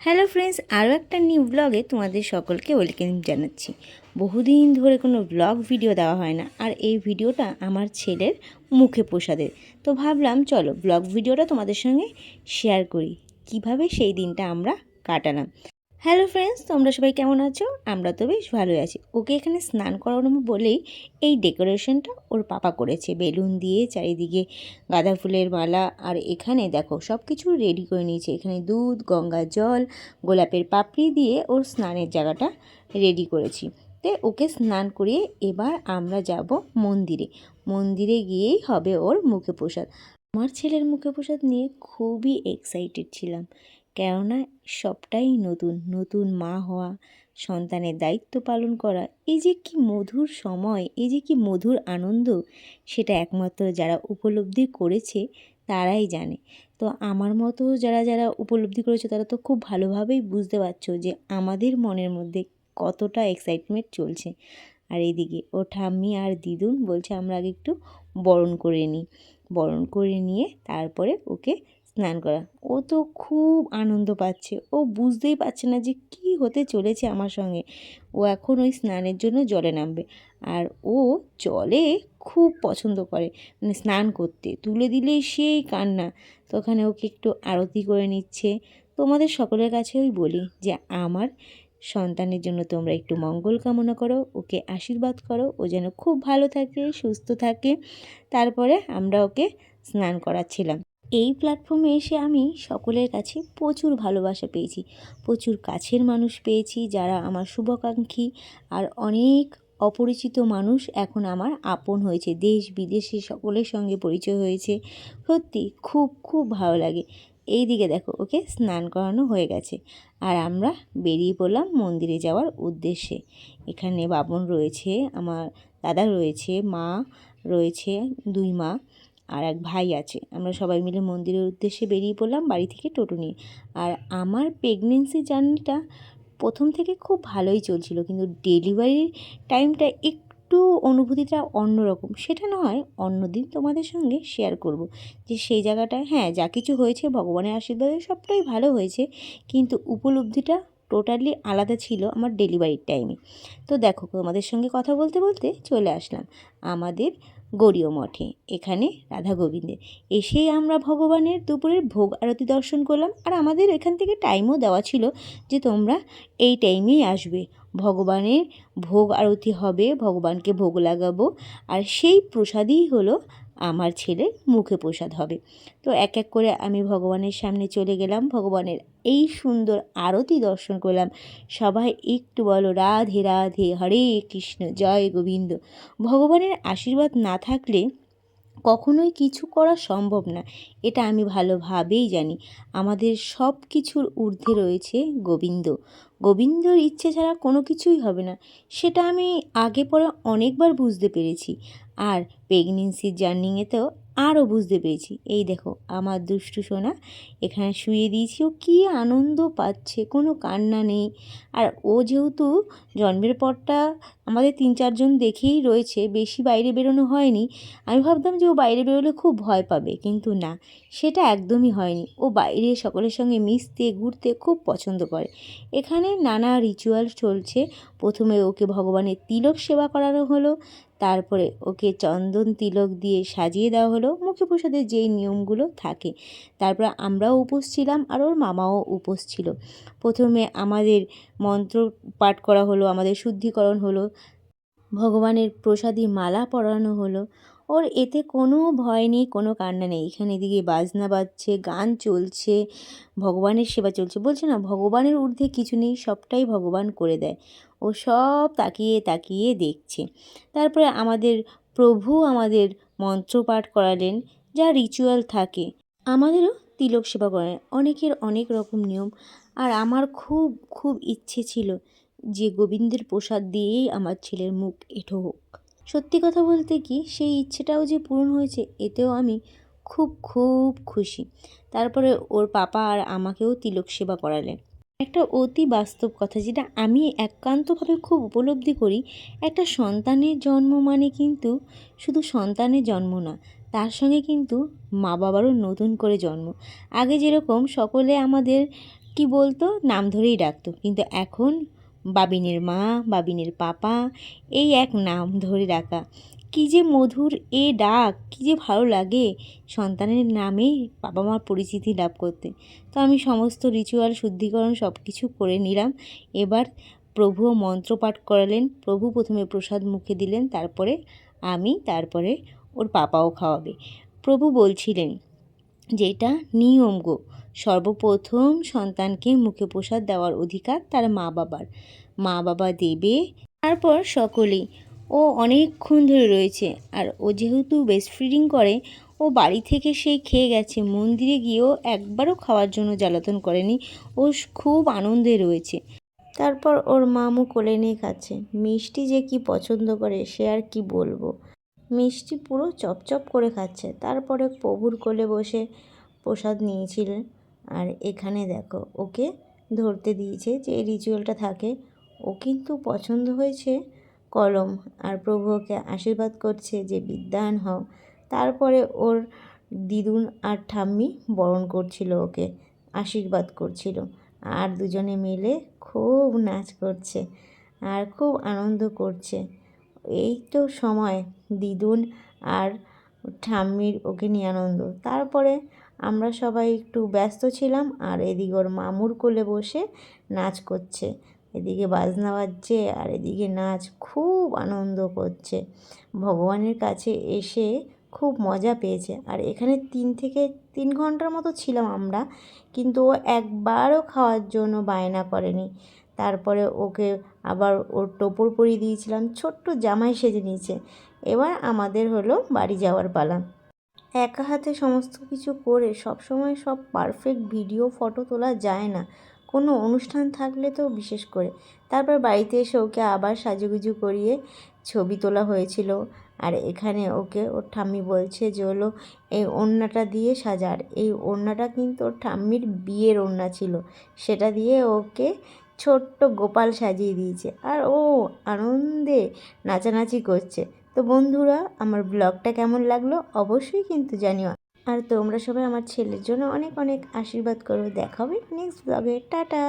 Hello friends, আরও একটা new ব্লগে তোমাদের সকলকে ওয়েলকাম জানাচ্ছি। বহুদিন ধরে কোনো ব্লগ ভিডিও দেওয়া হয় না, আর এই ভিডিওটা আমার ছেলের মুখে প্রসাদের। তো ভাবলাম চলো ব্লগ ভিডিওটা তোমাদের সঙ্গে শেয়ার করি, কিভাবে সেই দিনটা আমরা কাটালাম। হ্যালো ফ্রেন্ডস, তোমরা সবাই কেমন আছো? আমরা তো বেশ ভালোই আছি। ওকে এখানে স্নান করানো বলেই এই ডেকোরেশনটা ওর পাপা করেছে, বেলুন দিয়ে চারিদিকে গাঁদা ফুলের মালা। আর এখানে দেখো সব কিছু রেডি করে নিয়েছে। এখানে দুধ, গঙ্গার জল, গোলাপের পাপড়ি দিয়ে ওর স্নানের জায়গাটা রেডি করেছি। তো ওকে স্নান করিয়ে এবার আমরা যাব মন্দিরে। মন্দিরে গিয়েই হবে ওর মুখে প্রসাদ। আমার ছেলের মুখে প্রসাদ নিয়ে খুবই এক্সাইটেড ছিলাম, কেননা সবটাই নতুন নতুন মা হওয়া, সন্তানের দায়িত্ব পালন করা, এই যে কি মধুর সময়, এই যে কি মধুর আনন্দ, সেটা একমাত্র যারা উপলব্ধি করেছে তারাই জানে। তো আমার মতো যারা যারা উপলব্ধি করেছে তারা তো খুব ভালোভাবেই বুঝতে পারছো যে আমাদের মনের মধ্যে কতটা এক্সাইটমেন্ট চলছে। আর এইদিকে ও ঠাম্মি আর দিদুন বলছে আমরা আগে একটু বরণ করে নিই। বরণ করে নিয়ে তারপরে ওকে স্নান করা। ও তো খুব আনন্দ পাচ্ছে, ও বুঝতেই পারছে না যে কী হতে চলেছে আমার সঙ্গে। ও এখন ওই স্নানের জন্য জলে নামবে। আর ও জলে খুব পছন্দ করে, মানে স্নান করতে তুলে দিলেই সেই কান্না। তো ওখানে ওকে একটু আরতি করে নিচ্ছে। তোমাদের সকলের কাছে ওই বলি যে আমার সন্তানের জন্য তোমরা একটু মঙ্গল কামনা করো, ওকে আশীর্বাদ করো, ও যেন খুব ভালো থাকে, সুস্থ থাকে। তারপরে আমরা ওকে স্নান করাচ্ছিলাম। এই প্ল্যাটফর্মে এসে আমি সকলের কাছে প্রচুর ভালোবাসা পেয়েছি, প্রচুর কাছের মানুষ পেয়েছি যারা আমার শুভাকাঙ্ক্ষী। আর অনেক অপরিচিত মানুষ এখন আমার আপন হয়েছে, দেশ বিদেশে সকলের সঙ্গে পরিচয় হয়েছে। সত্যি খুব খুব ভালো লাগে। এই দিকে দেখো ওকে স্নান করানো হয়ে গেছে, আর আমরা বেরিয়ে পড়লাম মন্দিরে যাওয়ার উদ্দেশ্যে। এখানে বাবন রয়েছে, আমার দাদা রয়েছে, মা রয়েছে, দুই মা আর এক ভাই আছে। আমরা সবাই মিলে মন্দিরের উদ্দেশ্যে বেরিয়ে পড়লাম বাড়ি থেকে টোটো নিয়ে। আর আমার প্রেগনেন্সি জার্নিটা প্রথম থেকে খুব ভালোই চলছিল, কিন্তু ডেলিভারির টাইমটা একটু অনুভূতিটা অন্যরকম। সেটা না হয় অন্যদিন তোমাদের সঙ্গে শেয়ার করব যে সেই জায়গাটায়, হ্যাঁ যা কিছু হয়েছে ভগবানের আশীর্বাদে সবটাই ভালো হয়েছে, কিন্তু উপলব্ধিটা টোটালি আলাদা ছিল আমার ডেলিভারির টাইমে। তো দেখো তোমাদের সঙ্গে কথা বলতে বলতে চলে আসলাম আমাদের গৌরীয় মঠে, এখানে রাধা গোবিন্দের। এসেই আমরা ভগবানের দুপুরের ভোগ আরতি দর্শন করলাম। আর আমাদের এখান থেকে টাইমও দেওয়া ছিল যে তোমরা এই টাইমেই আসবে, ভগবানের ভোগ আরতি হবে, ভগবানকে ভোগ লাগাবো, আর সেই প্রসাদই হলো আমার ছেলের মুখে প্রসাদ হবে। তো এক এক করে আমি ভগবানের সামনে চলে গেলাম, ভগবানের এই সুন্দর আরতি দর্শন করলাম। সবাই একটু বলো রাধে রাধে, হরে কৃষ্ণ, জয় গোবিন্দ। ভগবানের আশীর্বাদ না থাকলে কখনোই কিছু করা সম্ভব না, এটা আমি ভালোভাবেই জানি। আমাদের সব কিছুর ঊর্ধ্বে রয়েছে গোবিন্দ। গোবিন্দর ইচ্ছে ছাড়া কোনো কিছুই হবে না, সেটা আমি আগে পরে অনেকবার বুঝতে পেরেছি। আর প্রেগনেন্সির জার্নিংয়েতেও আরও বুঝতে পেরেছি। এই দেখো আমার দুষ্টু সোনা এখানে শুয়ে দিয়েছি, ও কী আনন্দ পাচ্ছে, কোনো কান্না নেই। আর ও যেহেতু জন্মের পরটা আমাদের 3-4 জন দেখেই রয়েছে, বেশি বাইরে বেরোনো হয়নি। আমি ভাবতাম যে ও বাইরে বেরোলে খুব ভয় পাবে, কিন্তু না, সেটা একদমই হয়নি। ও বাইরে সকলের সঙ্গে মিশতে ঘুরতে খুব পছন্দ করে। এখানে নানা রিচুয়াল চলছে। প্রথমে ওকে ভগবানের তিলক সেবা করানো হলো, তারপরে ওকে চন্দন তিলক দিয়ে সাজিয়ে দেওয়া হলো, মুখে প্রসাদের যেই নিয়মগুলো থাকে। তারপরে আমরাও উপোস ছিলাম, আর ওর মামাও উপোস ছিল। প্রথমে আমাদের মন্ত্র পাঠ করা হলো, আমাদের শুদ্ধিকরণ হলো, ভগবানের প্রসাদী মালা পরানো হলো। ওর এতে কোনো ভয় নেই, কোনো কান্না নেই। এখানে এদিকে বাজনা বাজছে, গান চলছে, ভগবানের সেবা চলছে। বলছে না ভগবানের ঊর্ধ্বে কিছু নেই, সবটাই ভগবান করে দেয়। ও সব তাকিয়ে তাকিয়ে দেখছে। তারপরে আমাদের প্রভু আমাদের মন্ত্র পাঠ করালেন, যা রিচুয়াল থাকে। আমাদেরও তিলক সেবা করেন, অনেকের অনেক রকম নিয়ম। আর আমার খুব খুব ইচ্ছে ছিল যে গোবিন্দের প্রসাদ দিয়েই আমার ছেলের মুখ এঁঠো হোক। সত্যি কথা বলতে কি সেই ইচ্ছেটাও যে পূরণ হয়েছে, এতেও আমি খুব খুব খুশি। তারপরে ওর পাপা আর আমাকেও তিলক সেবা করালেন। একটা অতি বাস্তব কথা যেটা আমি একান্তভাবে খুব উপলব্ধি করি, একটা সন্তানের জন্ম মানে কিন্তু শুধু সন্তানের জন্ম না, তার সঙ্গে কিন্তু মা বাবারও নতুন করে জন্ম। আগে যেরকম সকলে আমাদের কি বলতো, নাম ধরেই ডাকতো। কিন্তু এখন বাবিনের মা, বাবিনের পাপা, এই এক নাম ধরে ডাকা। কী যে মধুর এ ডাক, কী যে ভালো লাগে সন্তানের নামে বাবা মার পরিচিতি লাভ করতে। তো আমি সমস্ত রিচুয়াল শুদ্ধিকরণ সব কিছু করে নিলাম। এবার প্রভুও মন্ত্র পাঠ করালেন। প্রভু প্রথমে প্রসাদ মুখে দিলেন, তারপরে ওর পাপাও খাওয়াবে। প্রভু বলছিলেন যে এটা নিয়ম গো, সর্বপ্রথম সন্তানকে মুখে প্রসাদ দেওয়ার অধিকার তার মা বাবার। মা বাবা দেবে, তারপর সকলেই। ও অনেকক্ষণ ধরে রয়েছে, আর ও যেহেতু ব্রেস্ট ফিডিং করে, ও বাড়ি থেকে সেই খেয়ে গেছে। মন্দিরে গিয়েও একবারও খাওয়ার জন্য জ্বালাতন করেনি। ও খুব আনন্দে রয়েছে। তারপর ওর মামু কোলে নিয়ে খাচ্ছে। মিষ্টি যে কি পছন্দ করে সে আর কি বলবো। মিষ্টি পুরো চপচপ করে খাচ্ছে। তারপরে প্রভুর কোলে বসে প্রসাদ নিয়েছিলেন। আর এখানে দেখো ওকে ধরতে দিয়েছে, যে এই রিচুয়ালটা থাকে। ও কিন্তু পছন্দ হয়েছে কলম, আর প্রভু ওকে আশীর্বাদ করছে যে বিদ্যান হও। তারপরে ওর দিদুন আর ঠাম্মি বরণ করছিল, ওকে আশীর্বাদ করছিল। আর দুজনে মিলে খুব নাচ করছে আর খুব আনন্দ করছে। এই তো সময় দিদুন আর ঠাম্মির ওকে নিয়ে আনন্দ। তারপরে আমরা সবাই একটু ব্যস্ত ছিলাম, আর এদিকে ওর মামুর কোলে বসে নাচ করছে। এদিকে বাজনা বাজছে আর এদিকে নাচ, খুব আনন্দ করছে। ভগবানের কাছে এসে খুব মজা পেয়েছে। আর এখানে 3 ঘন্টার মতো ছিলাম আমরা, কিন্তু ও একবারও খাওয়ার জন্য বায়না করেনি। তারপরে ওকে আবার ওর টোপর পরিয়ে দিয়েছিলাম, ছোট্ট জামাই সেজে নিয়েছে। এবার আমাদের হলো বাড়ি যাওয়ার পালা। একা হাতে সমস্ত কিছু করে সবসময় সব পারফেক্ট ভিডিও ফটো তোলা যায় না, কোনো অনুষ্ঠান থাকলে তো বিশেষ করে। তারপর বাড়িতে এসে ওকে আবার সাজুগুজু করিয়ে ছবি তোলা হয়েছিল। আর এখানে ওকে ওর ঠাম্মি বলছে যে হলো এই ওড়নাটা দিয়ে সাজার। এই ওড়নাটা কিন্তু ওর ঠাম্মির বিয়ের ওড়না ছিল, সেটা দিয়ে ওকে ছোট্ট গোপাল সাজিয়ে দিয়েছে। আর ও আনন্দে নাচানাচি করছে। তো বন্ধুরা, আমার ব্লগটা কেমন লাগলো অবশ্যই কিন্তু জানিও। আর তোমরা সবাই আমার ছেলের জন্য অনেক অনেক আশীর্বাদ করো। দেখা হবে নেক্সট ব্লগে। টাটা।